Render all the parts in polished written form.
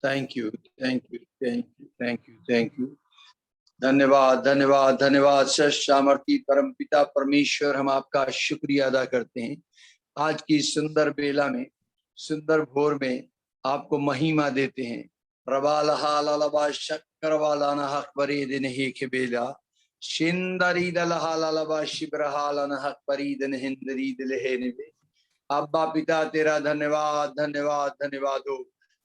Thank you, thank you, thank you, thank you, thank you. धन्यवाद, धन्यवाद, धन्यवाद। सामर्थी परम पिता परमेश्वर, हम आपका शुक्रिया अदा करते हैं आज की सुंदर बेला में, सुंदर भोर में आपको महिमा देते हैं। रबालहा शक्कर वाला हक बरी दिन ही के बेला शिंदरी दलहा शिबरहालन हक बरी दिन हिंदरी दिलहे निबे। अब्बा पिता तेरा धन्यवाद, धन्यवाद, धन्यवाद हो।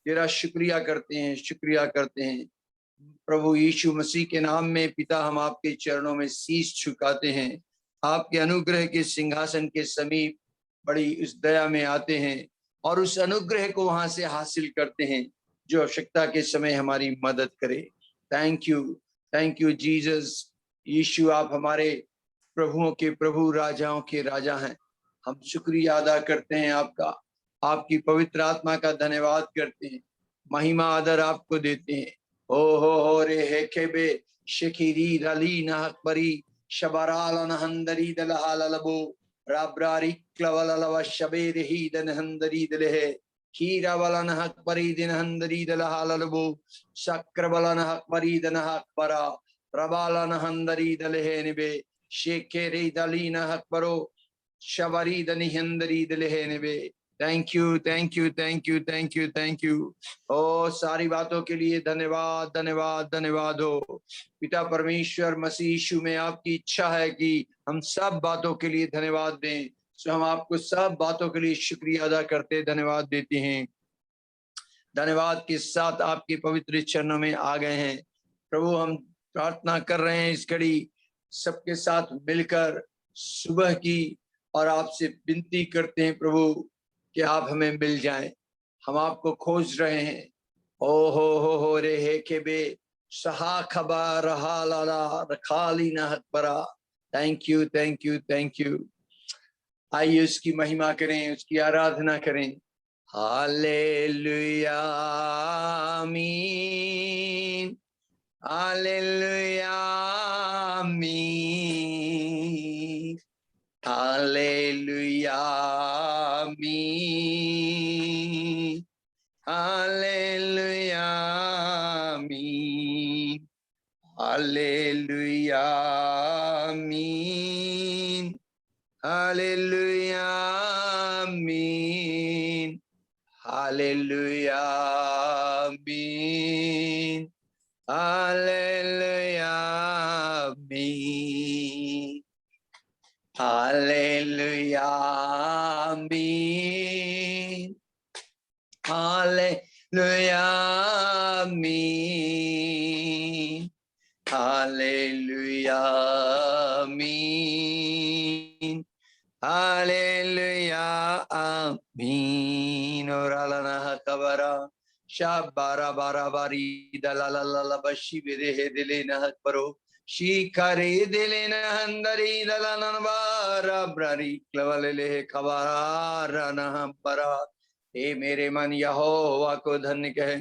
तेरा शुक्रिया करते हैं, शुक्रिया करते हैं प्रभु यीशु मसीह के नाम में। पिता, हम आपके चरणों में शीश झुकाते हैं, आपके अनुग्रह के सिंहासन के समीप बड़ी उस दया में आते हैं और उस अनुग्रह को वहां से हासिल करते हैं जो आवश्यकता के समय हमारी मदद करे। Thank you Jesus. यीशु, आप हमारे प्रभुओं के प्रभु, राजाओं के राजा हैं। हम शुक्रिया अदा करते हैं आपका, आपकी पवित्र आत्मा का धन्यवाद करते हैं, महिमा आदर आपको देते हैं। हो रे हे केबे शकीरी रली नहकबरी शबराल नहंदरी दलहालबो राब्रारी क्लवलव शबेर ही दनहंदरी दलहे हीरा वाला नहकबरी दिनहंदरी दलहालबो शक्रबला नहकबरी दनहकबरा रबाला नहंदरी दलहे निबे शेकेरे दली नहकबरो शबरी दनिहंदरी दलहे निबे। Thank you, thank you, thank you, thank you, thank you. ओ सारी बातों के लिए धन्यवाद, धन्यवाद, धन्यवाद हो। पिता परमेश्वर, मसीह यीशु में आपकी इच्छा है कि हम सब बातों के लिए धन्यवाद दें, सो हम आपको सब बातों के लिए शुक्रिया अदा करते, धन्यवाद देते हैं। धन्यवाद के साथ आपके पवित्र चरणों में आ गए हैं प्रभु। हम प्रार्थना कर रहे हैं इस घड़ी सबके साथ मिलकर सुबह की, और आपसे विनती करते हैं प्रभु कि आप हमें मिल जाएं। हम आपको खोज रहे हैं। ओ हो रे हे के बे सहा खबा रहा लाला रखाली ना बरा। Thank you, thank you, thank you. आइए उसकी महिमा करें, उसकी आराधना करें। हालेलुया आमीन, हालेलुया आमीन, हालेलुया आमीन, हालेलुया आमीन, हालेलुया आमीन, हालेलुया आमीन, हालेलुया आमीन, हालेलुया आमीन, हालेलुया आमीन, हालेलुया आमीन, हालेलुया आमीन, हालेलुया आमीन। और अलाना कबरा शाबारा बारा बारी दलाला बशी बिरे दिले नहक परो शिकारे दिले नहंदरी दलाना बारा ब्रारी क्लवले खबारा नहम परा। हे मेरे मन यहोवा को धन्य कहे,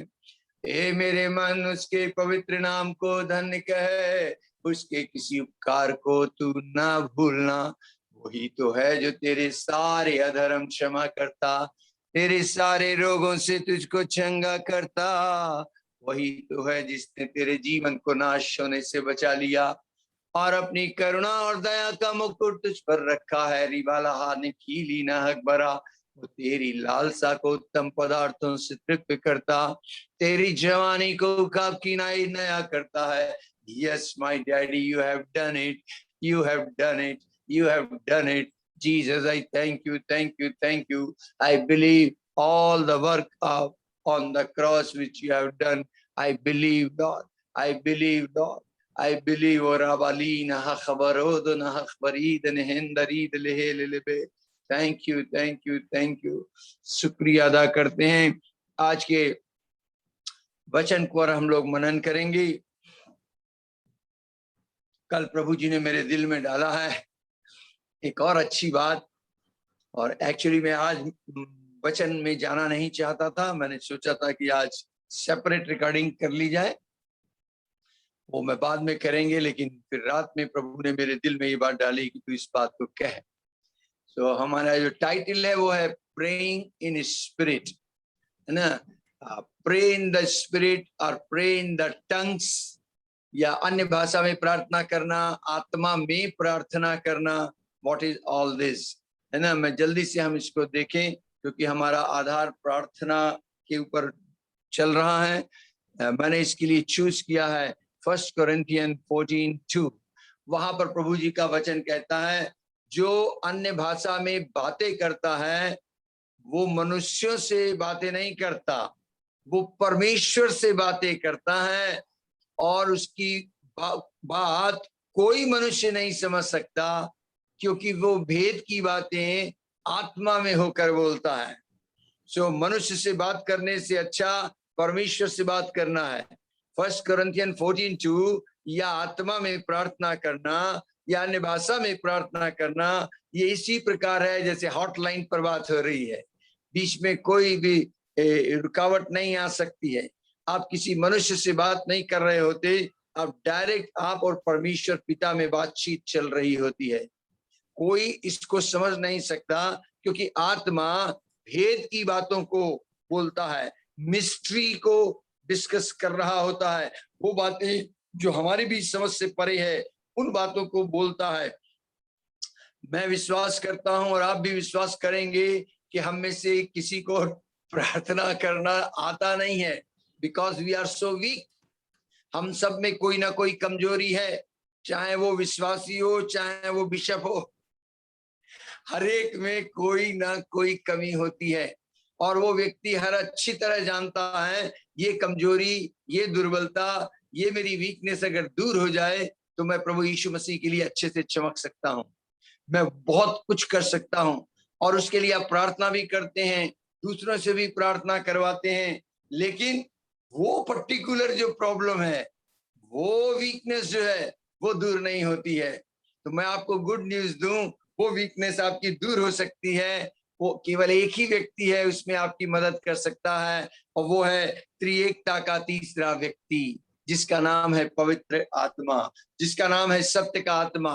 हे मेरे मन उसके पवित्र नाम को धन्य कहे। उसके किसी उपकार को तू ना भूलना। वही तो है जो तेरे सारे अधर्म क्षमा करता, तेरे सारे रोगों से तुझको चंगा करता। वही तो है जिसने तेरे जीवन को नाश होने से बचा लिया और अपनी करुणा और दया का मुकुट तुझ पर रखा है। रिबाला ने खीली ना हकबरा। वो तेरी लालसा को उत्तम पदार्थों से तृप्त करता, तेरी जवानी को काब की नया करता है। Yes my daddy, you have done it, you have done it, you have done it. Jesus, I thank you, thank you, thank you. I believe all the work on the cross which you have done. I believe, Lord. I believe, Lord. I believe. Thank you, thank you, thank you. शुक्रिया अदा करते हैं। आज के वचन को और हम लोग मनन करेंगे। कल प्रभु जी ने मेरे दिल में डाला है एक और अच्छी बात, और एक्चुअली मैं आज वचन में जाना नहीं चाहता था। मैंने सोचा था कि आज सेपरेट रिकॉर्डिंग कर ली जाए, वो मैं बाद में करेंगे, लेकिन फिर रात में प्रभु ने मेरे दिल में ये बात डाली कि तू इस बात को कह। तो हमारा जो टाइटल है वो है प्रेइंग इन स्पिरिट, है ना। pray in the spirit or pray in the tongues, या अन्य भाषा में प्रार्थना करना, आत्मा में प्रार्थना करना, what is all this, है ना। मैं जल्दी से हम इसको देखें क्योंकि हमारा आधार प्रार्थना के ऊपर चल रहा है। मैंने इसके लिए चूज किया है 1 Corinthians 14:2। वहां पर प्रभु जी का वचन कहता है, जो अन्य भाषा में बातें करता है वो मनुष्यों से बातें नहीं करता, वो परमेश्वर से बातें करता है, और उसकी बात कोई मनुष्य नहीं समझ सकता क्योंकि वो भेद की बातें आत्मा में होकर बोलता है। सो मनुष्य से बात करने से अच्छा परमेश्वर से बात करना है। 1 Corinthians 14:2, या आत्मा में प्रार्थना करना या अन्य भाषा में प्रार्थना करना, ये इसी प्रकार है जैसे हॉटलाइन पर बात हो रही है, बीच में कोई भी रुकावट नहीं आ सकती है। आप किसी मनुष्य से बात नहीं कर रहे होते, आप डायरेक्ट आप और परमेश्वर पिता में बातचीत चल रही होती है। कोई इसको समझ नहीं सकता क्योंकि आत्मा भेद की बातों को बोलता है, मिस्ट्री को डिस्कस कर रहा होता है, वो बातें जो हमारी भी समझ से परे है उन बातों को बोलता है। मैं विश्वास करता हूं और आप भी विश्वास करेंगे कि हम में से किसी को प्रार्थना करना आता नहीं है, because we are so weak. हम सब में कोई ना कोई कमजोरी है, चाहे वो विश्वासी हो चाहे वो बिशप हो, हर एक में कोई ना कोई कमी होती है और वो व्यक्ति हर अच्छी तरह जानता है ये कमजोरी, ये दुर्बलता, ये मेरी वीकनेस अगर दूर हो जाए तो मैं प्रभु यीशु मसीह के लिए अच्छे से चमक सकता हूं, मैं बहुत कुछ कर सकता हूं। और उसके लिए आप प्रार्थना भी करते हैं, दूसरों से भी प्रार्थना करवाते हैं, लेकिन वो पर्टिकुलर जो प्रॉब्लम है, वो वीकनेस जो है वो दूर नहीं होती है। तो मैं आपको गुड न्यूज दूं, वो वीकनेस आपकी दूर हो सकती है। वो केवल एक ही व्यक्ति है उसमें आपकी मदद कर सकता है, और वो है त्रिएकता का तीसरा व्यक्ति, जिसका नाम है पवित्र आत्मा, जिसका नाम है सत्य का आत्मा।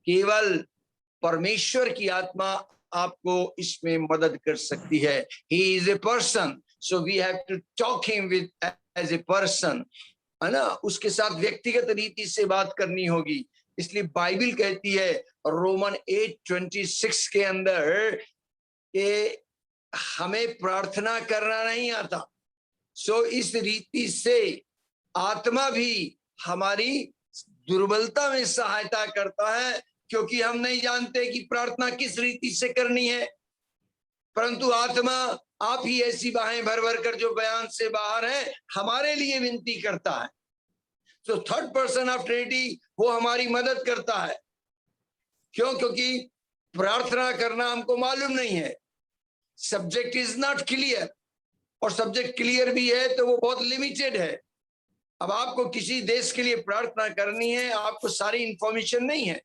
केवल परमेश्वर की आत्मा आपको इसमें मदद कर सकती है। He is a person, so we have to talk him with as a person, है ना। उसके साथ व्यक्तिगत रीति से बात करनी होगी। इसलिए बाइबल कहती है रोमन 8:26 के अंदर कि हमें प्रार्थना करना नहीं आता। सो इस रीति से आत्मा भी हमारी दुर्बलता में सहायता करता है, क्योंकि हम नहीं जानते कि प्रार्थना किस रीति से करनी है, परंतु आत्मा आप ही ऐसी बाहें भर भर कर जो बयान से बाहर है हमारे लिए विनती करता है। तो थर्ड पर्सन ऑफ ट्रिनिटी वो हमारी मदद करता है। क्यों? क्योंकि प्रार्थना करना हमको मालूम नहीं है, सब्जेक्ट इज नॉट क्लियर, और सब्जेक्ट क्लियर भी है तो वो बहुत लिमिटेड है। अब आपको किसी देश के लिए प्रार्थना करनी है, आपको सारी इंफॉर्मेशन नहीं है,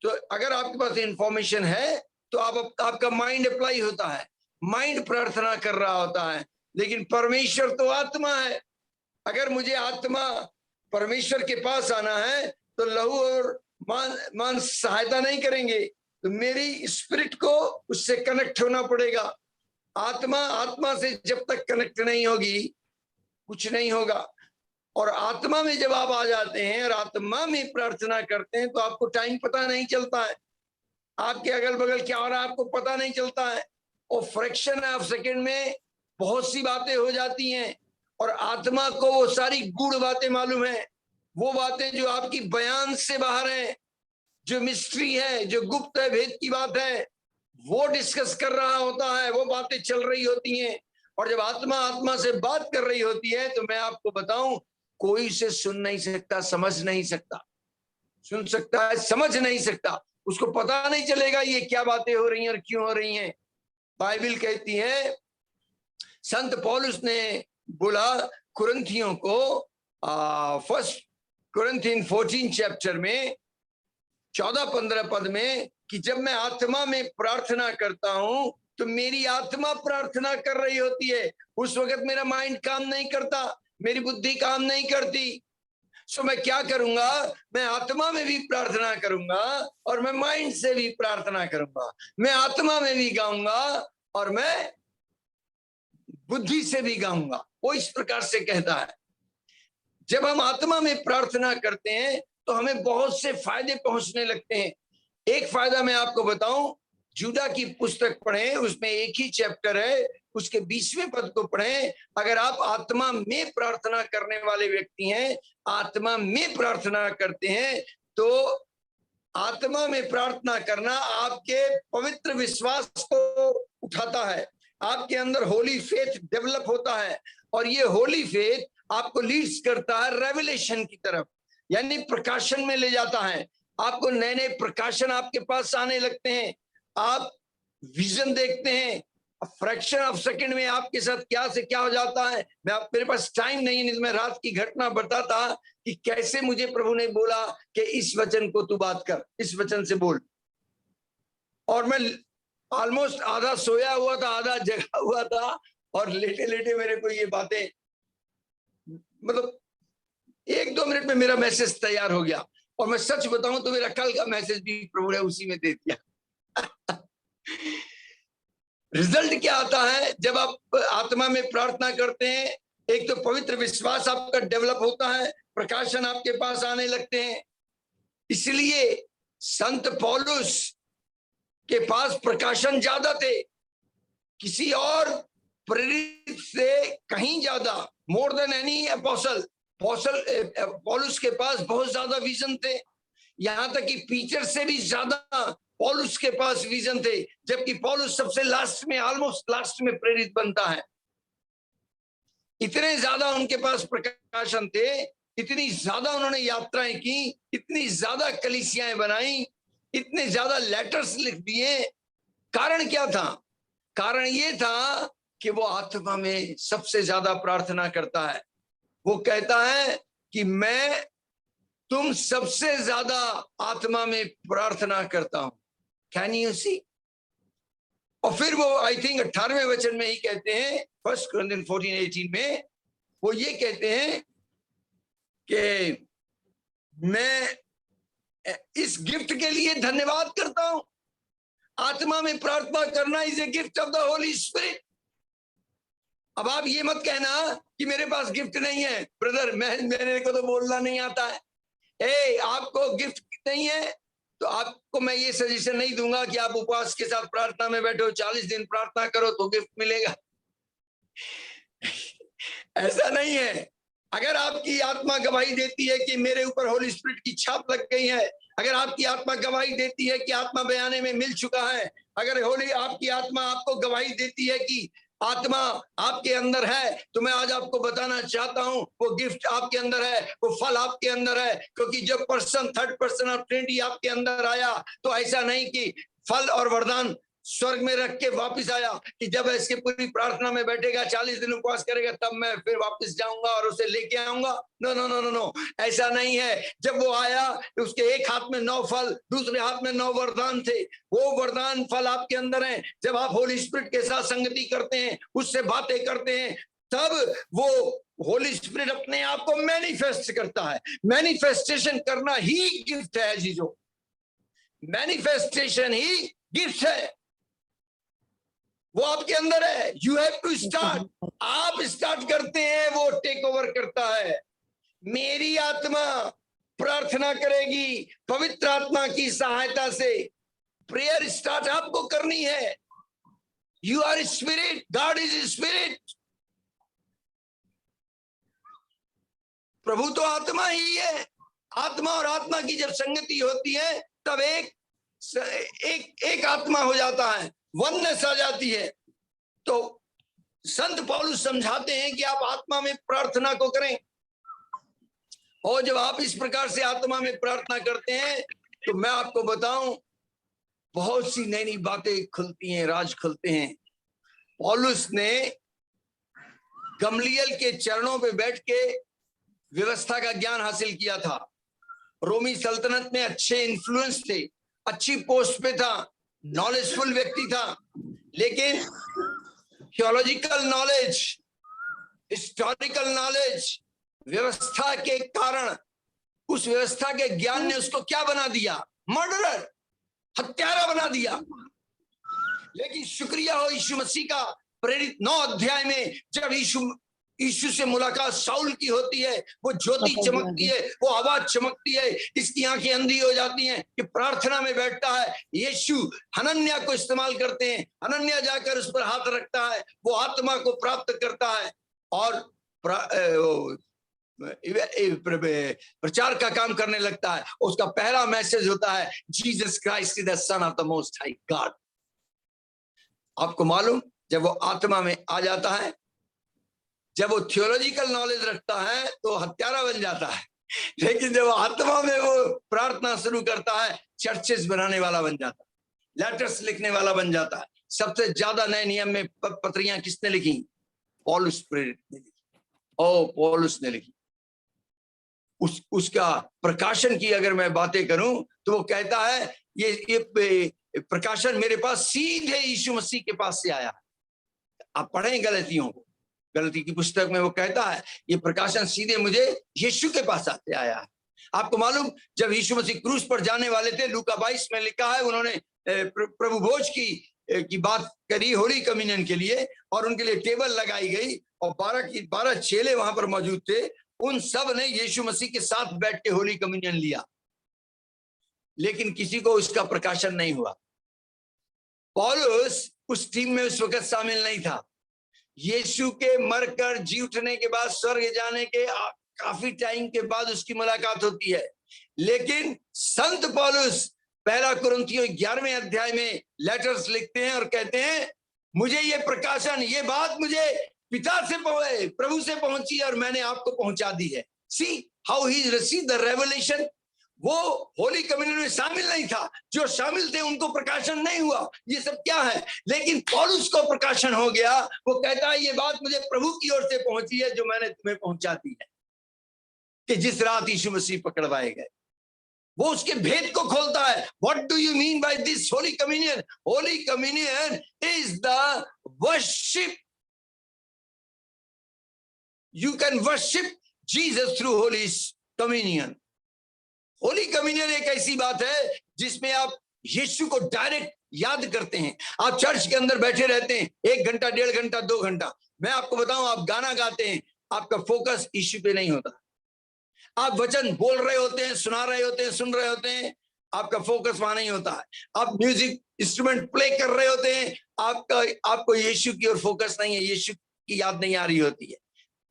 तो अगर आपके पास इंफॉर्मेशन है तो आपका माइंड अप्लाई होता है, माइंड प्रार्थना कर रहा होता है। लेकिन परमेश्वर तो आत्मा है। अगर मुझे आत्मा परमेश्वर के पास आना है तो लहू और मान सहायता नहीं करेंगे, तो मेरी स्पिरिट को उससे कनेक्ट होना पड़ेगा। आत्मा से जब तक कनेक्ट नहीं होगी कुछ नहीं होगा। और आत्मा में जब आप आ जाते हैं और आत्मा में प्रार्थना करते हैं तो आपको टाइम पता नहीं चलता है, आपके अगल बगल क्या हो रहा है आपको पता नहीं चलता है, और फ्रैक्शन ऑफ सेकंड में बहुत सी बातें हो जाती हैं। और आत्मा को वो सारी गूढ़ बातें मालूम है, वो बातें जो आपकी बयान से बाहर है, जो मिस्ट्री है, जो गुप्त है, भेद की बात है, वो डिस्कस कर रहा होता है, वो बातें चल रही होती हैं। और जब आत्मा से बात कर रही होती है तो मैं आपको बताऊं, कोई इसे सुन नहीं सकता, समझ नहीं सकता। सुन सकता है, समझ नहीं सकता, उसको पता नहीं चलेगा ये क्या बातें हो रही हैं और क्यों हो रही हैं। बाइबल कहती है, संत पौलुस ने बोला कुरिन्थियों को 1 Corinthians 14 चैप्टर में 14-15 पद में कि जब मैं आत्मा में प्रार्थना करता हूं तो मेरी आत्मा प्रार्थना कर रही होती है, उस वक्त मेरा माइंड काम नहीं करता, मेरी बुद्धि काम नहीं करती। सो मैं क्या करूंगा, मैं आत्मा में भी प्रार्थना करूंगा और मैं माइंड से भी प्रार्थना करूंगा, मैं आत्मा में भी गाऊंगा और मैं बुद्धि से भी गाऊंगा। वो इस प्रकार से कहता है। जब हम आत्मा में प्रार्थना करते हैं तो हमें बहुत से फायदे पहुंचने लगते हैं। एक फायदा मैं आपको बताऊं, जूडा की पुस्तक पढ़ें, उसमें एक ही चैप्टर है, उसके 20वें पद को पढ़ें। अगर आप आत्मा में प्रार्थना करने वाले व्यक्ति हैं, आत्मा में प्रार्थना करते हैं, तो आत्मा में प्रार्थना करना आपके पवित्र विश्वास को उठाता है, आपके अंदर होली फेथ डेवलप होता है, और ये होली फेथ आपको लीड्स करता है रेवलेशन की तरफ, यानी प्रकाशन में ले जाता है। आपको नए नए प्रकाशन आपके पास आने लगते हैं, आप विजन देखते हैं। फ्रैक्शन ऑफ सेकंड में आपके साथ क्या से क्या हो जाता है। मेरे पास टाइम नहीं, मैं रात की घटना बताता कि कैसे मुझे प्रभु ने बोला कि इस वचन को तू बात कर, इस वचन से बोल। और मैं ऑलमोस्ट आधा सोया हुआ था, आधा जगा हुआ था, और लेटे लेटे मेरे को ये बातें, मतलब 1-2 मिनट में मेरा मैसेज तैयार हो गया। और मैं सच बताऊं तो मेरा कल का मैसेज भी प्रभु ने उसी में दे दिया। रिजल्ट क्या आता है जब आप आत्मा में प्रार्थना करते हैं? एक तो पवित्र विश्वास आपका डेवलप होता है, प्रकाशन आपके पास आने लगते हैं। इसलिए संत पौलुस के पास प्रकाशन ज्यादा थे, किसी और प्रेरित से कहीं ज्यादा, मोर देन एनी अपोस्टल। पौलुस के पास बहुत ज्यादा विजन थे, यहां तक कि पीटर से भी ज्यादा पौलुस के पास विजन थे, जबकि पौलुस सबसे लास्ट में, ऑलमोस्ट लास्ट में प्रेरित बनता है। इतने ज्यादा उनके पास प्रकाशन थे, इतनी ज्यादा उन्होंने यात्राएं की, इतनी ज्यादा कलीसियाएं बनाई, इतने ज्यादा लेटर्स लिख दिए। कारण क्या था? कारण ये था कि वो आत्मा में सबसे ज्यादा प्रार्थना करता है। वो कहता है कि मैं तुम सबसे ज्यादा आत्मा में प्रार्थना करता हूं। Can you see? और फिर वो आई थिंक 18वें वचन में ही कहते हैं, 1 Corinthians 14:18 में वो ये कहते हैं कि मैं इस गिफ्ट के लिए धन्यवाद करता हूं। आत्मा में प्रार्थना करना is a gift of the Holi spirit. अब आप ये मत कहना कि मेरे पास गिफ्ट नहीं है ब्रदर, मेरे को तो बोलना नहीं आता है। आपको गिफ्ट नहीं है तो आपको मैं ये सजेशन नहीं दूंगा कि आप उपवास के साथ प्रार्थना में बैठो, 40 दिन प्रार्थना करो तो गिफ्ट मिलेगा। ऐसा नहीं है। अगर आपकी आत्मा गवाही देती है कि मेरे ऊपर होली स्पिरिट की छाप लग गई है, अगर आपकी आत्मा गवाही देती है कि आत्मा बयाने में मिल चुका है, अगर आपकी आत्मा आपको गवाही देती है कि आत्मा आपके अंदर है, तो मैं आज आपको बताना चाहता हूं वो गिफ्ट आपके अंदर है, वो फल आपके अंदर है। क्योंकि जब थर्ड पर्सन ऑफ ट्रिनिटी आपके अंदर आया तो ऐसा नहीं कि फल और वरदान स्वर्ग में रख के वापस आया कि जब इसके पूरी प्रार्थना में बैठेगा, 40 दिन उपवास करेगा, तब मैं फिर वापस जाऊंगा और उसे लेके आऊंगा। No no no no no, ऐसा नहीं है। जब वो आया उसके एक हाथ में 9 फल, दूसरे हाथ में 9 वरदान थे। वो वरदान फल आपके अंदर हैं। जब आप होली स्पिरिट के साथ संगति करते हैं, उससे बातें करते हैं, तब वो होली स्पिरिट अपने आप को मैनिफेस्ट करता है। मैनिफेस्टेशन करना ही गिफ्ट है जीजो, मैनिफेस्टेशन ही गिफ्ट है, वो आपके अंदर है। You have to start. आप स्टार्ट करते हैं, वो टेक ओवर करता है। मेरी आत्मा प्रार्थना करेगी पवित्र आत्मा की सहायता से। प्रेयर स्टार्ट आपको करनी है। You are spirit, God is spirit. प्रभु तो आत्मा ही है। आत्मा और आत्मा की जब संगति होती है तब एक आत्मा हो जाता है, वननेस आ जाती है। तो संत पौलुस समझाते हैं कि आप आत्मा में प्रार्थना को करें, और जब आप इस प्रकार से आत्मा में प्रार्थना करते हैं तो मैं आपको बताऊं बहुत सी नई नई बातें खुलती हैं, राज खुलते हैं। पौलुस ने गमलीएल के चरणों पे बैठ के व्यवस्था का ज्ञान हासिल किया था। रोमी सल्तनत में अच्छे इन्फ्लुएंस थे, अच्छी पोस्ट पे था, नॉलेजफुल व्यक्ति था, लेकिन थियोलॉजिकल नॉलेज, हिस्टोरिकल नॉलेज, व्यवस्था के कारण, उस व्यवस्था के ज्ञान ने उसको क्या बना दिया? मर्डरर, हत्यारा बना दिया। लेकिन शुक्रिया हो यीशु मसीह का, प्रेरित 9 अध्याय में जब यीशु से मुलाकात शाऊल की होती है, वो ज्योति चमकती है, वो आवाज चमकती है, इसकी आंखें अंधी हो जाती हैं कि प्रार्थना में बैठता है। यीशु हनन्या को इस्तेमाल करते हैं, हनन्या जाकर उस पर हाथ रखता है, वो आत्मा को प्राप्त करता है और प्रचार का काम करने लगता है। उसका पहला मैसेज होता है Jesus Christ is the son of the most high God. आपको मालूम, जब वो आत्मा में आ जाता है, जब वो थियोलॉजिकल नॉलेज रखता है तो हत्यारा बन जाता है, लेकिन जब आत्मा में वो प्रार्थना शुरू करता है, चर्चेस बनाने वाला बन जाता है, लेटर्स लिखने वाला बन जाता है। सबसे ज्यादा नए नियम में पत्रियां किसने लिखी? पौलुस प्रेरित ने लिखी। पौलुस ने लिखी। उसका प्रकाशन की अगर मैं बातें करूं तो वो कहता है ये प्रकाशन मेरे पास सीधे यीशु मसीह के पास से आया। आप पढ़ें गलतियों को, गलती की पुस्तक में वो कहता है ये प्रकाशन सीधे मुझे यीशु के पास आते आया है। आपको मालूम, जब यीशु मसीह क्रूस पर जाने वाले थे, लूका 22 में लिखा है, उन्होंने प्रभु भोज की बात करी होली कम्युनियन के लिए, और उनके लिए टेबल लगाई गई और 12 चेले वहां पर मौजूद थे। उन सब ने यीशु मसीह के साथ बैठ के होली कम्युनियन लिया, लेकिन किसी को उसका प्रकाशन नहीं हुआ। पौलुस उस टीम में उस वक्त शामिल नहीं था। यीशु के मरकर जी उठने के बाद, स्वर्ग जाने के काफी टाइम के बाद उसकी मुलाकात होती है। लेकिन संत पौलुस पहला कुरिन्थियों 11वें अध्याय में लेटर्स लिखते हैं और कहते हैं मुझे ये प्रकाशन, ये बात मुझे पिता से प्रभु से पहुंची और मैंने आपको पहुंचा दी है। See how he received the revelation. वो होली कम्युनियन में शामिल नहीं था, जो शामिल थे उनको प्रकाशन नहीं हुआ। ये सब क्या है? लेकिन पौलुस को प्रकाशन हो गया। वो कहता है ये बात मुझे प्रभु की ओर से पहुंची है जो मैंने तुम्हें पहुंचा दी है, कि जिस रात यीशु मसीह पकड़वाए गए। वो उसके भेद को खोलता है। What do you mean by this Holy Communion? Holy Communion is the worship. You can worship Jesus through Holy Communion. Holy communion एक ऐसी बात है जिसमें आप यीशु को डायरेक्ट याद करते हैं। आप चर्च के अंदर बैठे रहते हैं 1 घंटा, 1.5 घंटा, 2 घंटा। मैं आपको बताऊं, आप गाना गाते हैं, आपका फोकस यीशु पे नहीं होता। आप वचन बोल रहे होते हैं, सुना रहे होते हैं, सुन रहे होते हैं, आपका फोकस वहां नहीं होता है। आप म्यूजिक इंस्ट्रूमेंट प्ले कर रहे होते हैं, आपको यीशु की ओर फोकस नहीं है, यीशु की याद नहीं आ रही होती है।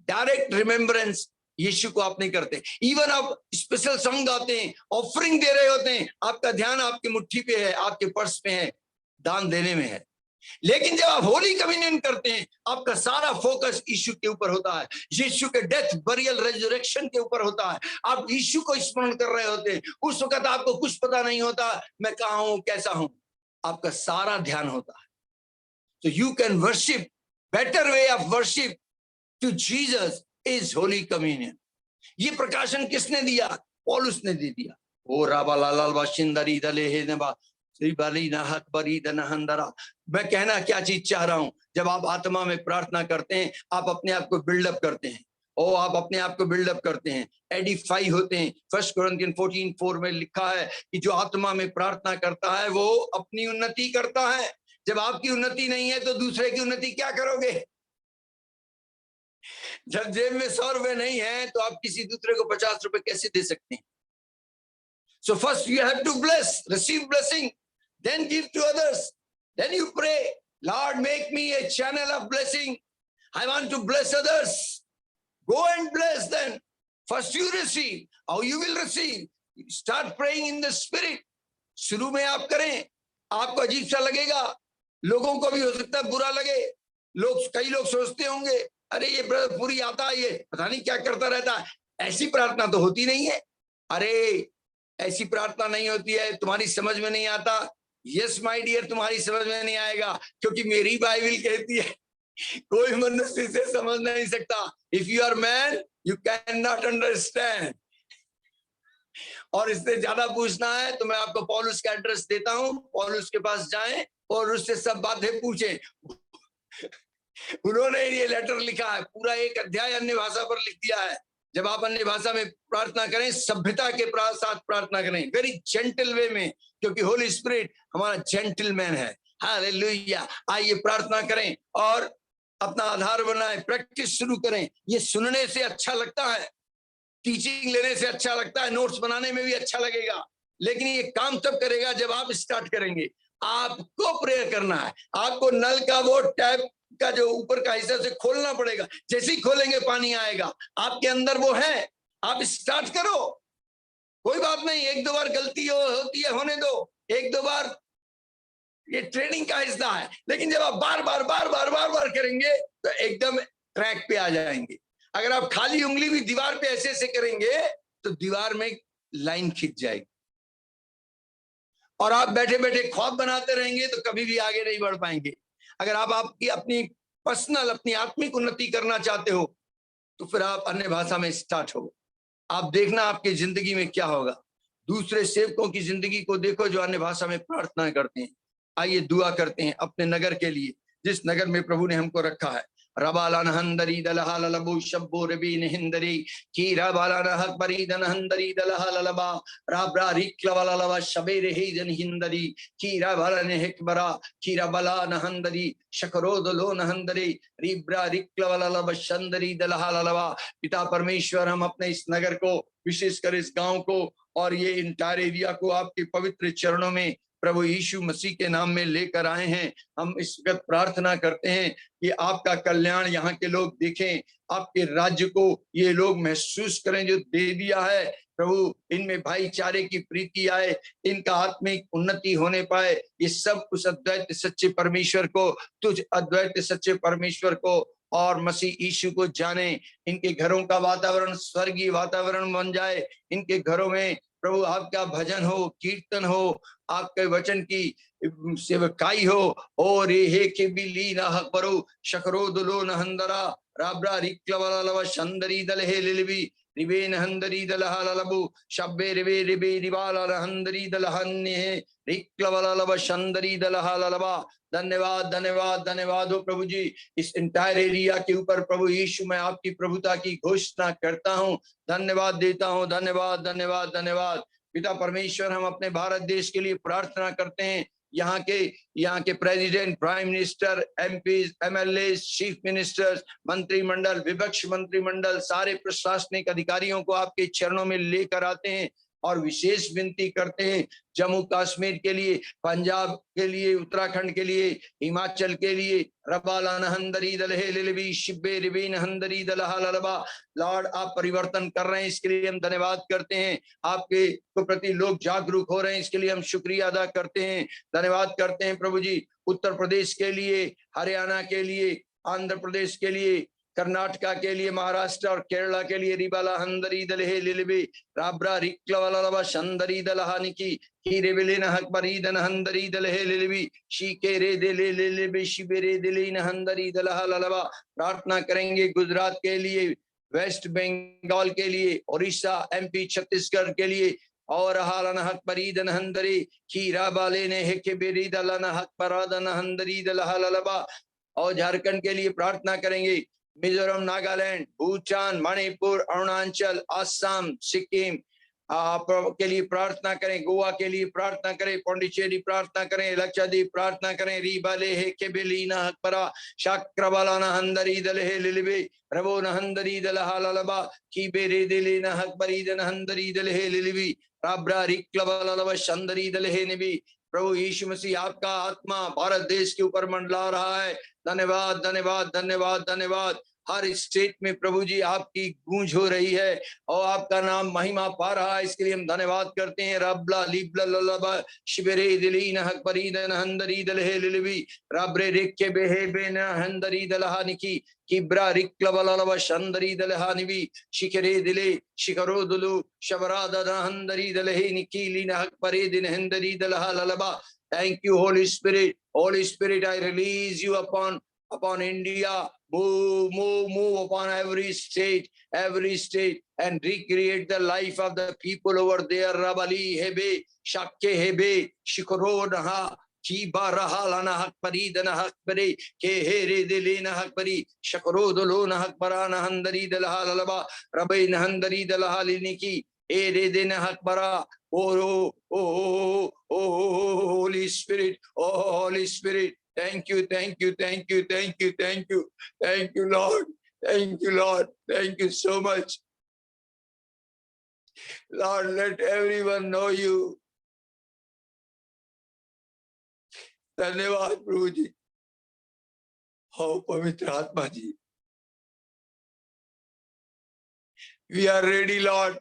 डायरेक्ट रिमेम्बरेंस यीशु को आप नहीं करते। इवन आप स्पेशल सॉन्ग गाते हैं, ऑफरिंग दे रहे होते हैं, आपका ध्यान आपकी मुट्ठी पे है, आपके पर्स पे है, दान देने में है। लेकिन जब आप होली कम्युनियन करते हैं, आपका सारा फोकस यीशु के ऊपर होता है, यीशु के डेथ, बरियल, रेजरेक्शन के ऊपर होता है। आप यीशु को स्मरण कर रहे होते हैं। उस वक्त आपको कुछ पता नहीं होता मैं कहाँ हूं, कैसा हूं, आपका सारा ध्यान होता है। So you can worship, better way of worship to Jesus is Holy Communion. ये प्रकाशन किसने दिया? पौलुस ने दे दिया। ओ राबा लाल बाशिंदरी दले हे नबा श्री बाली नाहक बरी दनहंदरा। मैं कहना क्या चीज चाह रहा हूं, जब आप आत्मा में प्रार्थना करते हैं, आप अपने आप को बिल्डअप करते हैं। आप अपने आप को बिल्डअप करते हैं, एडिफाई होते हैं। 1 कोरिन्थियन 14:4 में लिखा है कि जो आत्मा में प्रार्थना करता है वो अपनी उन्नति करता है। जब आपकी उन्नति नहीं है तो दूसरे की उन्नति क्या करोगे? जब जेब में 100 रुपए नहीं है तो आप किसी दूसरे को 50 रुपए कैसे दे सकते हैं? So first you have to bless, receive blessing, then give to others. Then you pray, Lord, make me a channel of blessing. I want to bless others. Go and bless them. First you receive. How you will receive? Start praying in the spirit. शुरू में आप करें, आपको अजीब सा लगेगा, लोगों को भी हो सकता है बुरा लगे। कई लोग सोचते होंगे अरे ये ब्रदर पूरी आता है, ये पता नहीं क्या करता रहता है, ऐसी प्रार्थना तो होती नहीं है। अरे ऐसी प्रार्थना नहीं होती है, तुम्हारी समझ में नहीं आता। यस माय डियर, तुम्हारी समझ में नहीं आएगा, क्योंकि मेरी बाइबल कहती है कोई मनुष्य इसे समझ नहीं सकता। If you are man you can not understand. और इससे ज्यादा पूछना है तो मैं आपको पौलुस का एड्रेस देता हूं, पौलुस के पास जाएं और उससे सब बातें पूछें। उन्होंने ये लेटर लिखा है, पूरा एक अध्याय अन्य भाषा पर लिख दिया है। जब आप अन्य भाषा में प्रार्थना करें, सभ्यता के साथ प्रार्थना करें, वेरी जेंटल वे में, क्योंकि होली स्पिरिट हमारा जेंटलमैन है। हालेलुया। आइए प्रार्थना करें और अपना आधार बनाएं, प्रैक्टिस शुरू करें। ये सुनने से अच्छा लगता है, टीचिंग लेने से अच्छा लगता है, नोट्स बनाने में भी अच्छा लगेगा, लेकिन ये काम तब करेगा जब आप स्टार्ट करेंगे। आपको प्रेयर करना है, आपको नल का वो टैप का जो ऊपर का हिस्सा से खोलना पड़ेगा। जैसे ही खोलेंगे पानी आएगा, आपके अंदर वो है, आप स्टार्ट करो। कोई बात नहीं, एक दो बार गलती होती है, होने दो, एक दो बार, ये ट्रेनिंग का हिस्सा है। लेकिन जब आप बार बार बार बार बार बार करेंगे तो एकदम ट्रैक पे आ जाएंगे। अगर आप खाली उंगली भी दीवार पे ऐसे ऐसे करेंगे तो दीवार में लाइन खिंच जाएगी, और आप बैठे बैठे ख्वाब बनाते रहेंगे तो कभी भी आगे नहीं बढ़ पाएंगे। अगर आप आपकी अपनी पर्सनल, अपनी आत्मिक उन्नति करना चाहते हो तो फिर आप अन्य भाषा में स्टार्ट हो। आप देखना आपकी जिंदगी में क्या होगा। दूसरे सेवकों की जिंदगी को देखो जो अन्य भाषा में प्रार्थना करते हैं। आइए दुआ करते हैं अपने नगर के लिए, जिस नगर में प्रभु ने हमको रखा है। रबालानहंदरी दलहालबू शब्बो रबीन हिंदरी की रबालानहकबरी दनहंदरी दलहालबा राब्रा रिक्लवललवा शबेरे ही जन हिंदरी की रबालाने हिकबरा की रबालानहंदरी शकरोदलो नहंदरी रिब्रा रिक्लवललवा शंदरी दलहालबा। पिता परमेश्वर, हम अपने इस नगर को, विशेषकर इस गांव को और ये इंटायर एरिया को आपके पवित्र चरणों में प्रभु यीशु मसीह के नाम में लेकर आए हैं। हम इस वक्त प्रार्थना करते हैं कि आपका कल्याण यहाँ के लोग देखें, आपके राज्य को ये लोग महसूस करें जो दे दिया है। प्रभु, इनमें भाईचारे की प्रीति आए, इनका आत्मिक उन्नति होने पाए। ये सब उस अद्वैत सच्चे परमेश्वर को, तुझ अद्वैत सच्चे परमेश्वर को और मसीह यीशु को जाने। इनके घरों का वातावरण स्वर्गीय वातावरण बन जाए। इनके घरों में प्रभु आपका भजन हो, कीर्तन हो, आपके वचन की सेवकाई हो। और हे के बिली ना हकबरो शकरो दुलो नहंदरा राब्रा रिक्लवललव शंदरी दल हे लिलबी रिबे नहंदरी दलहालबु शब्बे रिबे रिबे रिबाला नहंदरी दलहन्ने रिक्लवललव शंदरी दलहालबा। धन्यवाद धन्यवाद धन्यवाद हो प्रभु जी। इस इंटायर एरिया के ऊपर प्रभु यीशु मैं आपकी प्रभुता की घोषणा करता हूँ, धन्यवाद देता हूँ। धन्यवाद धन्यवाद धन्यवाद। पिता परमेश्वर, हम अपने भारत देश के लिए प्रार्थना करते हैं। यहाँ के president, prime minister, MP, MLA, chief ministers, मंत्रिमंडल, विपक्ष मंत्रिमंडल, सारे प्रशासनिक अधिकारियों को आपके चरणों में लेकर आते हैं और विशेष विनती करते हैं जम्मू कश्मीर के लिए, पंजाब के लिए, उत्तराखंड के लिए, हिमाचल के लिए। रबालानहंदरी दलहे लिलबी शिब्बे रिबीन हंदरी दलहालबा। लॉर्ड, आप परिवर्तन कर रहे हैं, इसके लिए हम धन्यवाद करते हैं। आपके प्रति लोग जागरूक हो रहे हैं, इसके लिए हम शुक्रिया अदा करते हैं, धन्यवाद करते हैं प्रभु जी। उत्तर प्रदेश के लिए, हरियाणा के लिए, आंध्र प्रदेश के लिए, कर्नाटका के लिए, महाराष्ट्र और केरला के लिए रिबाला हंदरी दलहे लिलबी राब्रा रिक्लवललवा शंदरी दलहानिकी कीरेबिलिन हकबरी दन हंदरी दलहे लिलबी शीके रे दिले लिलबी शिबेरे दिलिन हंदरी दलहाललवा। प्रार्थना करेंगे गुजरात के लिए, वेस्ट बंगाल के लिए, उड़ीसा, एमपी, छत्तीसगढ़ के लिए और हालन हक बरीदन हंदरी खीरा बाले ने हेके बेरी दलन हक बरादन हंदरी दलहाललबा। और झारखंड के लिए प्रार्थना करेंगे, मिजोरम, नागालैंड, भूटान, मणिपुर, अरुणाचल, असम, सिक्किम के लिए प्रार्थना करें। गोवा के लिए प्रार्थना करें, पौंडीचेरी प्रार्थना करें, लक्षद्वीप प्रार्थना करें। रीबाले हे के बेलीना हकबरा शाक्रबालाना हंदरी दल हे लिलबे रबो नहंदरी दल हाललबा की बेरे दिले न हकबरी दन हंदरी दल हे लिलबी राब्रा रिक्लबललबा शंदरी दल हे निबी। प्रभु यीशु मसीह, आपका आत्मा भारत देश के ऊपर मंडला रहा है। धन्यवाद धन्यवाद धन्यवाद धन्यवाद। हर स्टेट में प्रभु जी आपकी गूंज हो रही है और आपका नाम महिमा पा रहा है, इसके लिए हम धन्यवाद करते हैं। रबला लिबला ललबा शिबरे दिलीन हकबरी दन हंदरी दलहे लिलबी रबरे रिक्के बेहे बेन हंदरी दलहानिकी किब्रा रिक्लबललबा शंदरी दलहानिबी शिखरे दिले शिखरो दुलु शबरा दन हंदरी दलहे निकीलिन हकबरे दिन हंदरी दलहा Lalba. Thank you, Holy Spirit. Holy Spirit, I release you upon India. Move upon every state, and recreate the life of the people over there. Rabali hebe, shakke hebe, shikoronaha, kiba rahalana hakbari dana hakbari, ke here delena hakbari, shakarodolona hakbarana handari dalahalaba, rabain handari dalahaliniki, ere dena hakbara. Oh, Holy Spirit, oh, Holy Spirit. Thank you, thank you, thank you, thank you, thank you, thank you, Lord. Thank you, Lord. Thank you so much. Lord, let everyone know you. धन्यवाद प्रभु जी. हो पवित्र आत्मा जी. We are ready, Lord.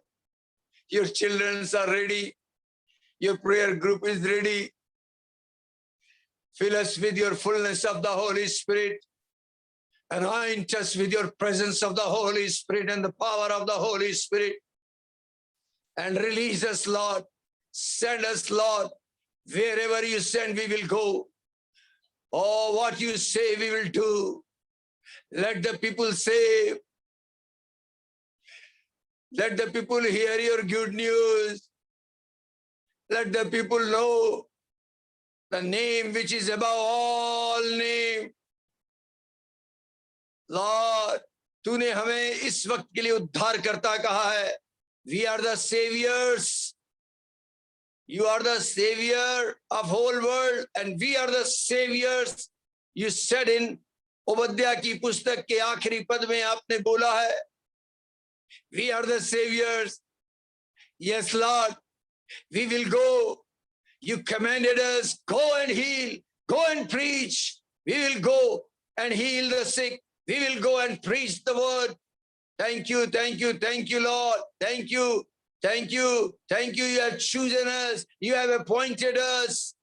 Your children are ready. Your prayer group is ready. Fill us with your fullness of the Holy Spirit. Anoint us with your presence of the Holy Spirit and the power of the Holy Spirit. And release us, Lord. Send us, Lord. Wherever you send, we will go. Oh, what you say, we will do. Let the people say, let the people hear your good news. Let the people know the name which is above all name. Lord, तूने हमें इस वक्त के लिए उद्धारकर्ता कहा है. We are the saviors. You are the savior of whole world and we are the saviors. You said in ओबद्या की पुस्तक के आखिरी पद में आपने बोला है, we are the saviors. Yes, Lord, we will go. You commanded us, go and heal, go and preach. We will go and heal the sick. We will go and preach the word. Thank you, thank you, thank you, Lord. Thank you, thank you, thank you. You have chosen us. You have appointed us.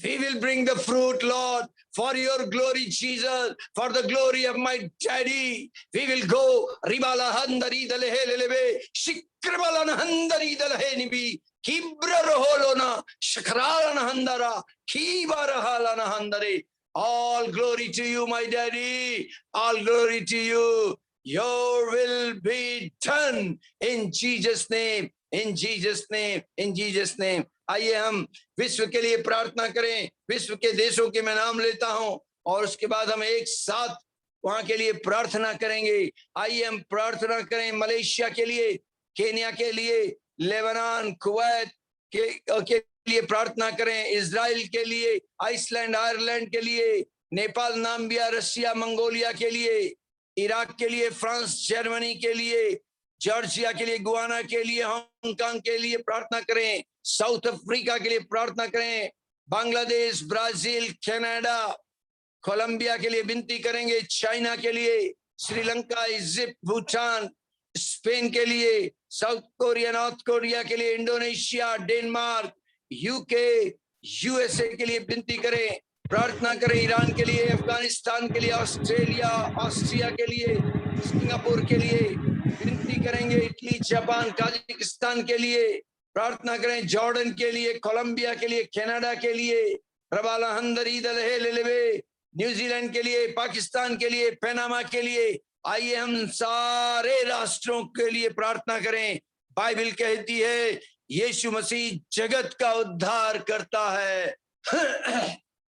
We will bring the fruit, Lord, for your glory, Jesus, for the glory of my daddy. We will go. Ribala handari dalehelelebe, shikrabala handari dalehenibi, kibra roholona, shakralana handara, kibarahalana handare. All glory to you, my daddy. All glory to you. Your will be done in Jesus' name. In Jesus' name. In Jesus' name. आइए हम विश्व के लिए प्रार्थना करें. विश्व के देशों के मैं नाम लेता हूं और उसके बाद हम एक साथ वहां के लिए प्रार्थना करेंगे. आइए हम प्रार्थना करें मलेशिया के लिए, केन्या के लिए, लेबनान, कुवैत के लिए प्रार्थना करें, इजराइल के लिए, आइसलैंड, आयरलैंड के लिए, नेपाल, नाम्बिया, रशिया, मंगोलिया के लिए, इराक के लिए, फ्रांस, जर्मनी के लिए, जॉर्जिया के लिए, गुआना के लिए, हांगकांग के लिए प्रार्थना करें, साउथ अफ्रीका के लिए प्रार्थना करें, बांग्लादेश, ब्राजील, कनाडा, कोलंबिया के लिए विनती करेंगे, चाइना के लिए, श्रीलंका, इजिप्ट, भूटान, स्पेन के लिए, साउथ कोरिया, नॉर्थ कोरिया के लिए, इंडोनेशिया, डेनमार्क, यूके, यूएसए के लिए विनती करें, प्रार्थना करें, ईरान के लिए, अफगानिस्तान के लिए, ऑस्ट्रेलिया, ऑस्ट्रिया के लिए, सिंगापुर के लिए विनती करेंगे, इटली, जापान, काजाकिस्तान के लिए प्रार्थना करें, जॉर्डन के लिए, कोलंबिया के लिए, कनाडा के लिए, रबाला हंदरी दलहे लेलेबे, न्यूजीलैंड के लिए, पाकिस्तान के लिए, पनामा के लिए. आइए हम सारे राष्ट्रों के लिए प्रार्थना करें. बाइबल कहती है यीशु मसीह जगत का उद्धार करता है.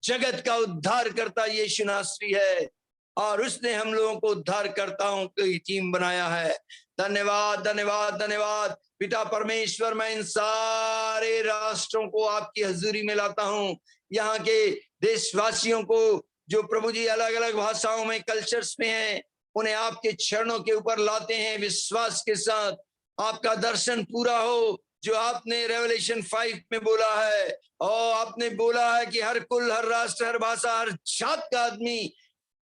जगत का उद्धार करता यीशु नासरी है और उसने हम लोगों को उद्धारकर्ताओं की टीम बनाया है. धन्यवाद, धन्यवाद, धन्यवाद. पिता परमेश्वर, मैं इन सारे राष्ट्रों को आपकी हजूरी में लाता हूं. यहाँ के देशवासियों को जो प्रभु जी अलग अलग भाषाओं में, कल्चर्स में हैं, उन्हें आपके चरणों के ऊपर लाते हैं विश्वास के साथ. आपका दर्शन पूरा हो जो आपने रेवलेशन 5 में बोला है. और आपने बोला है कि हर कुल, हर राष्ट्र, हर भाषा, हर जात का आदमी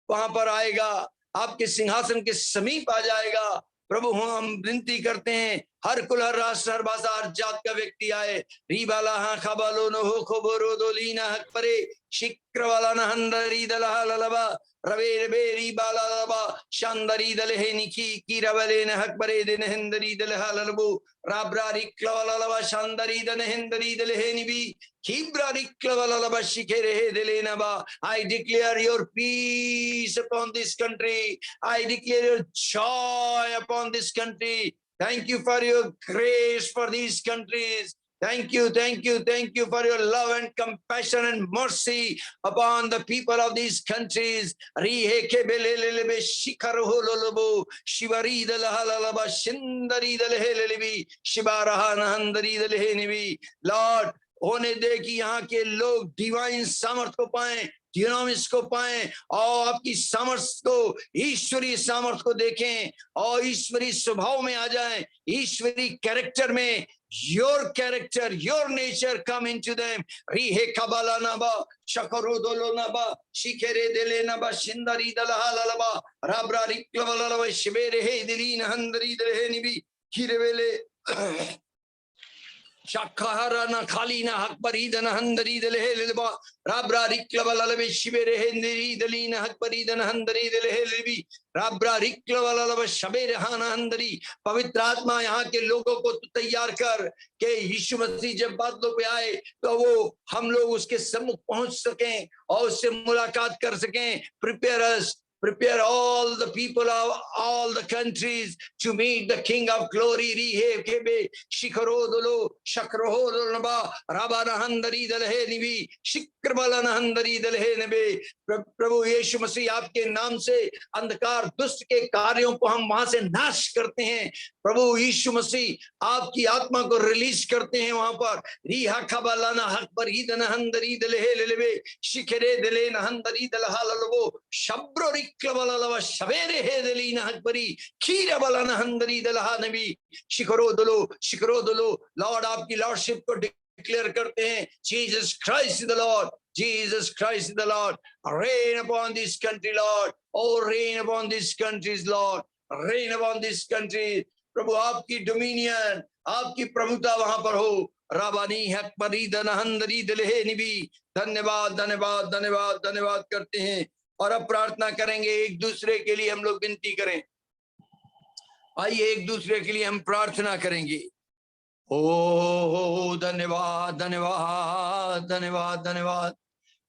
वहां पर आएगा, आपके सिंहासन के समीप आ जाएगा. प्रभु हम विनती करते हैं हर कुल, हर राष्ट्र, हर भाषा, हर जात का व्यक्ति आए. रीबाला हा खबालो नो हो खोबरो दोलीना हक परे शिक्रवाला न हंदरी दलहा ललबा रवे बेरी बाला लबा शांदरी दलहे निकी की रवले न हक परे दिन हंदरी दलहा ललबो राब्रारी क्लवाला लबा शांदरी दन हंदरी दलहे निबी Kibrari klavalaba shikere delenaba. I declare your peace upon this country. I declare your joy upon this country. Thank you for your grace for these countries. Thank you, thank you, thank you for your love and compassion and mercy upon the people of these countries. Riheke belelebe shikarohololobo shivari dalahalaba shindari dalehelebi shibarahana handari dalehenibi. Lord, होने दे कि यहाँ के लोग divine सामर्थ को पाएं, ड्यूनामिस को पाएं और आपकी सामर्थ्य को, ईश्वरीय सामर्थ्य को देखें और ईश्वरीय स्वभाव में आ जाएं, ईश्वरीय कैरेक्टर में। your character, your nature come into them. Rihe kabala naba, shakaro dolo naba, shikere dele naba, shindari dalahalalaba, rabra riklavalaba, shibere he dilina handari dele nibi, kirevele. Shakharana Kalina Hakparidana Handari the Leheliba, Rabra Riklavalave Shibere Hendri, the Lina Hakparidana Handari the Lehelibi, Rabra Riklavalava Shabere Hana Handari, Pavitratma यहाँ के लोगों को तैयार कर के यीशु मसीह जब बादलों पे आए तो वो हम लोग उसके सम्मुख पहुंच सकें और उससे मुलाकात कर सकें. Prepare us. Prepare all the people of all the countries to meet the King of Glory. Rihe kebe shikarodolo shakrohodolaba rabanahandari dalhe nibi shikrbalanahandari dalhe nebe. प्रभु यीशु मसीह आपके नाम से अंधकार दुष्ट के कार्यों को हम वहां से नाश करते हैं. प्रभु यीशु मसीह आपकी आत्मा को रिलीज करते हैं वहां पर. रिहा खबलाना हक पर ईदन हंदरी दलहे लेवे शिखरे दले नहंदरी दलहालबो शब्रो रिक्लबलवा शवेरे हे दलीना हक परी खीरा बलाना हंदरी दलहा नबी शिखरो दलो. लॉर्ड आपकी लॉर्डशिप को डिक्लेयर करते हैं. Jesus Christ the Lord, Jesus Christ the Lord. Reign upon this country, Lord. Oh, reign upon these countries, Lord. Reign upon this country. प्रभु आपकी डोमिनियन, आपकी प्रभुता वहां पर हो. राबानी हक परीदन हंदरी दलहे निबी. धन्यवाद धन्यवाद धन्यवाद धन्यवाद करते हैं. और अब प्रार्थना करेंगे. एक दूसरे के लिए हम लोग विनती करें. आइए एक दूसरे के लिए हम प्रार्थना करेंगे. ओ धन्यवाद धन्यवाद धन्यवाद धन्यवाद.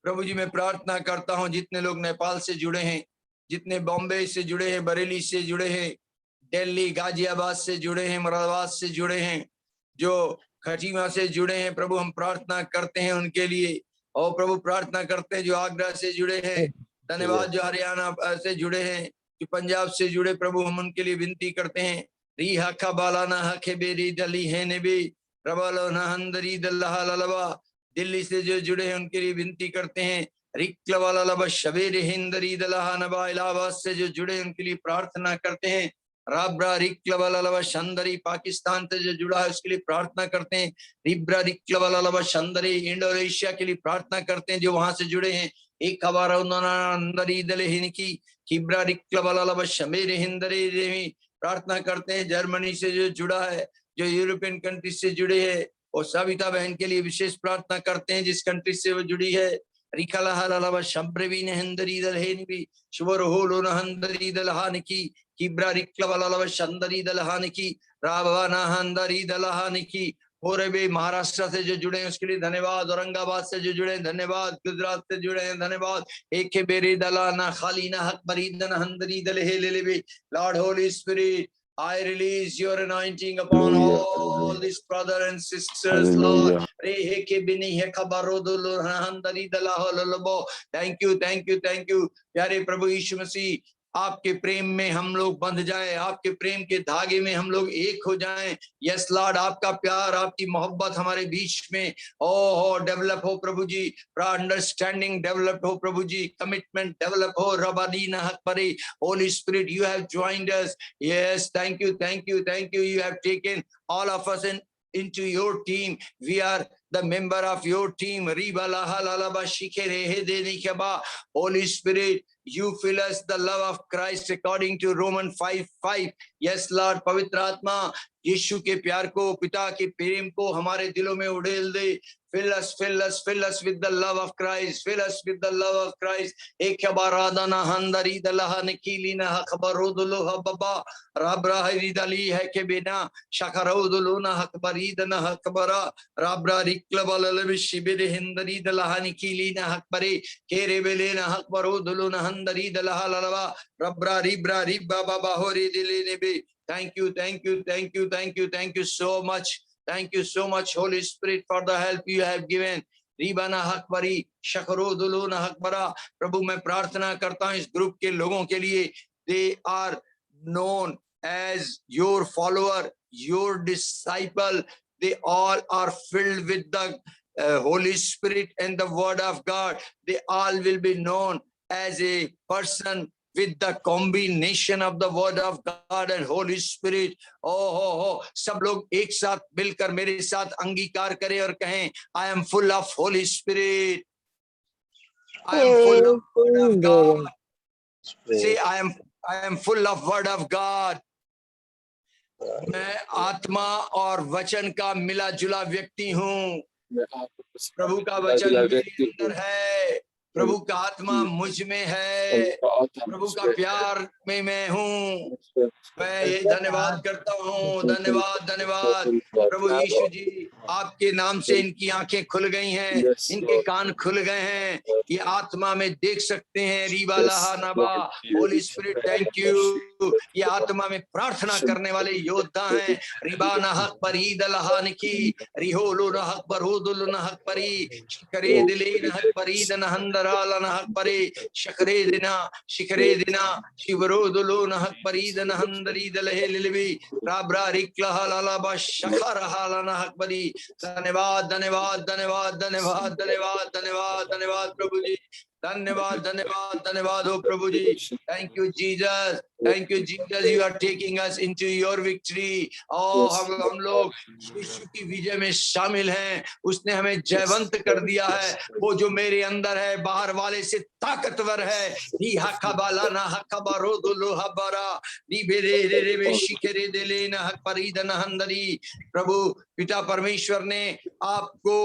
प्रभु जी मैं प्रार्थना करता हूं जितने लोग नेपाल से जुड़े हैं, जितने बॉम्बे से जुड़े हैं, बरेली से जुड़े हैं, दिल्ली गाजियाबाद से जुड़े हैं, मुरादाबाद से जुड़े हैं, जो खटीमा से जुड़े हैं, प्रभु हम प्रार्थना करते हैं उनके लिए. और प्रभु प्रार्थना करते हैं जो आगरा से जुड़े हैं. धन्यवाद जो हरियाणा से जुड़े हैं, जो पंजाब से जुड़े, प्रभु हम उनके लिए विनती करते हैं. रिहा खबालाना हखे बेरी दली है नबी रबालो नहंदरी दल्लाह ललबा. दिल्ली से जो जुड़े हैं उनके लिए विनती करते हैं. रिक्लवाला लबा शबेर हिंदरी दल्लाह नबा. इलाहाबाद से जो जुड़े हैं उनके लिए प्रार्थना करते हैं. राब्रा रिक्लवाला लबा शंदरी. पाकिस्तान से जो जुड़ा है उसके लिए प्रार्थना करते हैं. रिब्रा रिक्लवाला लबा शंदरी. इंडोनेशिया के लिए प्रार्थना करते हैं जो वहां से जुड़े हैं. एक खबर अंदरी दले हिनकी किब्रा रिक्लवाला लबा शबेर हिंदरी देवी. प्रार्थना करते हैं जर्मनी से जो जुड़ा है, जो यूरोपियन कंट्री से जुड़े हैं, और सविता बहन के लिए विशेष प्रार्थना करते हैं जिस कंट्री से वो जुड़ी है. रिकलहलवा शब्रवी नहंदरी दलहेनिबी शुभरहोलो नहंदरी दलहानिकी किब्रा रिक्लवलवा शंदरी दलहानिकी राबवा नहंदरी दलहानिकी. और भी महाराष्ट्र से जो जुड़े हैं उसके लिए धन्यवाद. औरंगाबाद से जो जुड़े हैं धन्यवाद. गुजरात से जुड़े हैं धन्यवाद. एक बेरी दलाना खालीना हक बरीदन हंदरी दलहे लेबे. Lord Holi spirit, I release your anointing upon all these brothers and sisters, Lord. Thank you, thank you, thank you. प्यारे प्रभु यीशु मसीह, आपके प्रेम में हम लोग बंध जाएं, आपके प्रेम के धागे में हम लोग एक हो जाएं. यस लॉर्ड, आपका प्यार, आपकी मोहब्बत हमारे बीच में हो डेवलप हो प्रभु जी. अंडरस्टैंडिंग डेवलप हो प्रभु जी. कमिटमेंट डेवलप हो. रबादीना हक परे. Holi spirit, you have joined us. Yes, thank you, thank you, thank you. You have taken all of us into your team. We are the member of your team. Holy Spirit, you fill us the love of Christ according to Romans 5:5. Yes Lord, पवित्र आत्मा यीशु के प्यार को, पिता के प्रेम को हमारे दिलों में उड़ेल दे. Fill us, fill us, fill us with the love of Christ. Fill us with the love of Christ. एक बारादाना हंदरी दलहा निकीलीना हकबरोदलो हबबा राब्रा हरिदली है के बिना शखरोदलो ना हकबरीदना हकबरा राब्रा रिक्लबल शिबिर हिंदरी दलहा निकीलीना हकबरे केरे बेलेना हकबरोदलो ना हंदरी दलहा ललवा रब्रा रिब्रा रिब्बा बाबा होरी दिले नेबे. Thank you, thank you, thank you, thank you, thank you so much. Thank you so much, Holy Spirit, for the help you have given. रीबाना हकबरी शकरोदुलूना हकबरा. प्रभु मैं प्रार्थना करता हूं इस ग्रुप के लोगों के लिए. They are known as your follower, your disciple. They all are filled with the Holy Spirit and the Word of God, they all will be known as a person with the combination of the Word of God and Holy Spirit. Oh, सब लोग एक साथ मिलकर मेरे साथ अंगीकार करें और कहें, I am full of Holy Spirit. I am full of Word of God. Say, I am full of Word of God. मैं आत्मा और वचन का मिला जुला व्यक्ति हूँ. प्रभु का वचन मेरे अंदर है, प्रभु का आत्मा मुझ में है, प्रभु का प्यार में मैं हूँ. मैं ये धन्यवाद करता हूँ. धन्यवाद धन्यवाद प्रभु यीशु जी, आपके नाम से इनकी आंखें खुल गई हैं, इनके कान खुल गए हैं, ये आत्मा में देख सकते हैं. रीबा लहा नबा. Holi spirit thank you. ये आत्मा में प्रार्थना करने वाले योद्धा हैं. रिबा नहक परी दलहा निकी रिहोलो नहक बरहुदुल नहक परी शिखरे दिले नहक परी दनहंदरा लनहक परी शिखरे दिना शिवरोदुलो नहक परी दनहंदरी दलहे लिलबी राब्रा रिक्लहा लालाबा शखरहा लनहक परी. धन्यवाद धन्यवाद धन्यवाद धन्यवाद धन्यवाद धन्यवाद धन्यवाद प्रभु जी. धन्यवाद धन्यवाद धन्यवाद हो प्रभु जी. Thank you Jesus. Thank you Jesus. You are taking us into your victory. हम लोग यीशु की विजय में शामिल हैं. उसने हमें जयवंत कर दिया है. वो जो मेरे अंदर है बाहर वाले से ताकतवर है. नी हकबाला ना हकबारो दुलो हबरा नी बेरे रे रे शिखरे दिले ना हकपरीदन हंदरी. प्रभु पिता परमेश्वर ने आपको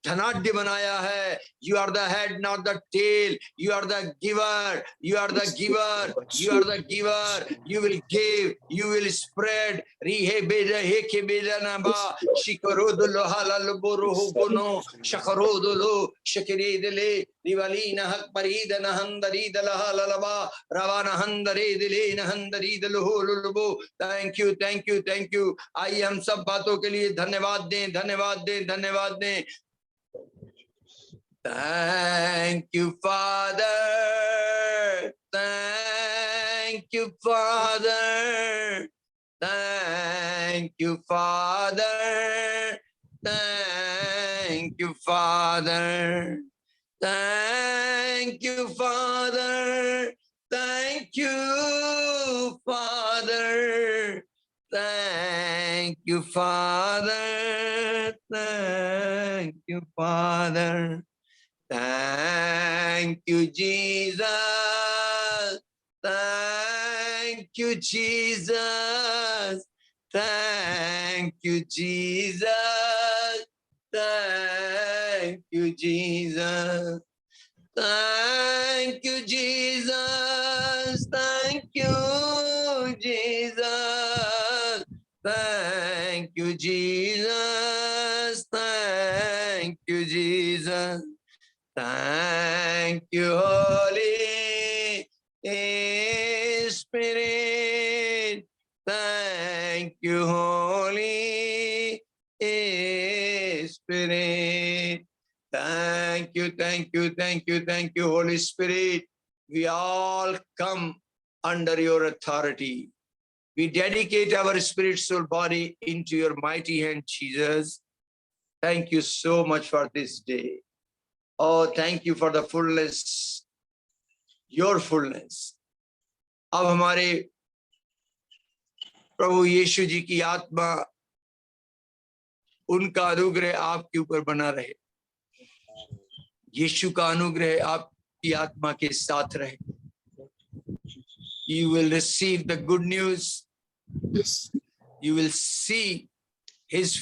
धनाढ्य बनाया है. You are the head, not the tail. You are the giver. You are the giver. You are the giver. You will give. You will spread. Rihe beda heke beda naba. Shikarodulo halaluburu hugono. Shakarodulo shakiridele. Rivali nahak parida nahandari dalahalalaba. Ravana handare dile nahandari daluhulubu. Thank you, thank you, thank you. आइए हम सब बातों के लिए धन्यवाद दें, धन्यवाद दें, धन्यवाद दें. Thank you, Father. Thank you, Father. Thank you, Father. Thank you, Father. Thank you, Father. Thank you, Father. Thank you, Father. Thank you, Father. Thank you, Jesus. Thank you, Jesus. Thank you, Jesus. Thank you, Jesus. Thank you, Jesus. Thank you, Jesus. Thank you, Jesus. Thank you, Jesus. Thank you, Holy Spirit. Thank you, Holy Spirit. Thank you, thank you, thank you, thank you, Holy Spirit. We all come under your authority. We dedicate our spirit, soul, body into your mighty hand, Jesus. Thank you so much for this day. Oh, thank you for the fullness, your fullness. अब हमारे प्रभु यीशु जी की आत्मा, उनका अनुग्रह आपके ऊपर बना रहे. यीशु का अनुग्रह आपकी आत्मा के साथ रहे. You will receive the good news. You will see his